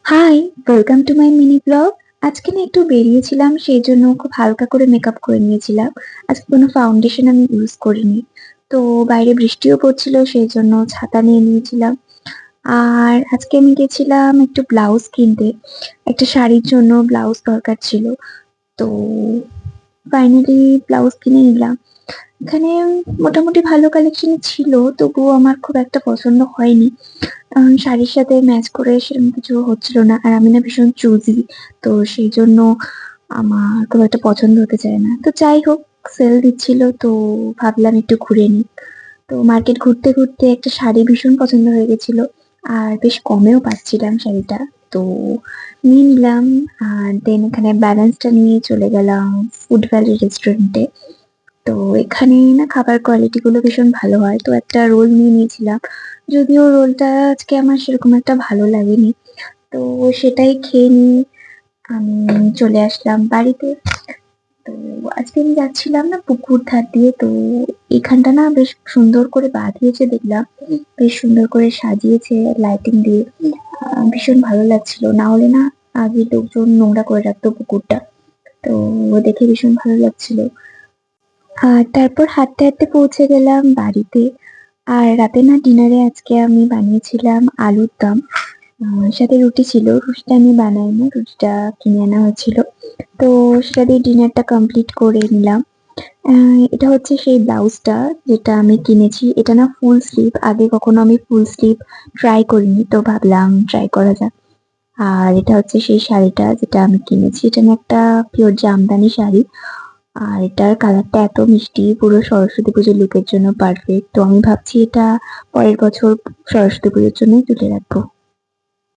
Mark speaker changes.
Speaker 1: High, welcome to my mini blog. আজকে না একটু বেরিয়েছিলাম, সেই জন্য খুব হালকা করে মেকআপ করে নিয়েছিলাম। আজকে কোনো ফাউন্ডেশন আমি ইউজ করিনি। তো বাইরে বৃষ্টিও পড়ছিল, সেই জন্য ছাতা নিয়ে নিয়েছিলাম। আর আজকে আমি গেছিলাম একটু ব্লাউজ কিনতে। একটা শাড়ির জন্য ব্লাউজ দরকার ছিল। তো ফাইনালি ব্লাউজ কিনে নিলাম। এখানে মোটামুটি ভালো কালেকশন ছিল, তবুও আমার খুব একটা পছন্দ হয়নি। শাড়ির সাথে ম্যাচ করে সেরকম কিছু হচ্ছিল না। আর আমি না ভীষণ চুজি। তো সেই জন্য আমার খুব একটা পছন্দ হতে চায় না। তো যাই হোক, সেল দিচ্ছিল তো ভাবলাম একটু ঘুরে নিই। তো মার্কেট ঘুরতে ঘুরতে একটা শাড়ি ভীষণ পছন্দ হয়ে গেছিল। আর বেশ কমেও পাচ্ছিলাম শাড়িটা। তো নিয়ে নিলাম। আর দেন এখানে ব্যালেন্সটা নিয়ে চলে গেলাম ফুড ভ্যালি রেস্টুরেন্টে। তো এখানে না খাবার কোয়ালিটি গুলো ভীষণ ভালো হয়। তো একটা রোল নিয়ে নিয়েছিলাম। যদিও রোলটা আজকে আমার সেরকম একটা ভালো লাগেনি। তো সেটাই খেয়ে নিয়ে আমি চলে আসলাম বাড়িতে। তো আজকে আমি যাচ্ছিলাম না পুকুর ধার দিয়ে। তো এখানটা না বেশ সুন্দর করে বাঁধিয়েছে দেখলাম। বেশ সুন্দর করে সাজিয়েছে লাইটিং দিয়ে। ভীষণ ভালো লাগছিল। না হলে না আগে লোকজন নোংরা করে রাখতো পুকুরটা। তো দেখে ভীষণ ভালো লাগছিল। আর তারপর হাঁটতে হাঁটতে পৌঁছে গেলাম বাড়িতে। আর রাতে না ডিনারে আজকে আমি বানিয়েছিলাম আলুর দম। সাথে রুটি ছিল, রুটিটা আমি বানাইনি, রুটিটা কিনে আনা হয়েছিল। তো সেটা দিয়ে ডিনারটা কমপ্লিট করে নিলাম। এটা হচ্ছে সেই ব্লাউজটা যেটা আমি কিনেছি। এটা না ফুল স্লিভ, আগে কখনো আমি ফুল স্লিভ ট্রাই করিনি, তো ভাবলাম ট্রাই করা যাক। আর এটা হচ্ছে সেই শাড়িটা যেটা আমি কিনেছি। এটা না একটা পিওর জামদানি শাড়ি। আর এটার কালারটা এত মিষ্টি, পুরো সরস্বতী পুজোর লুকের জন্য পারফেক্ট। তো আমি ভাবছি এটা পরের বছর সরস্বতী পুজোর জন্যই তুলে রাখবো।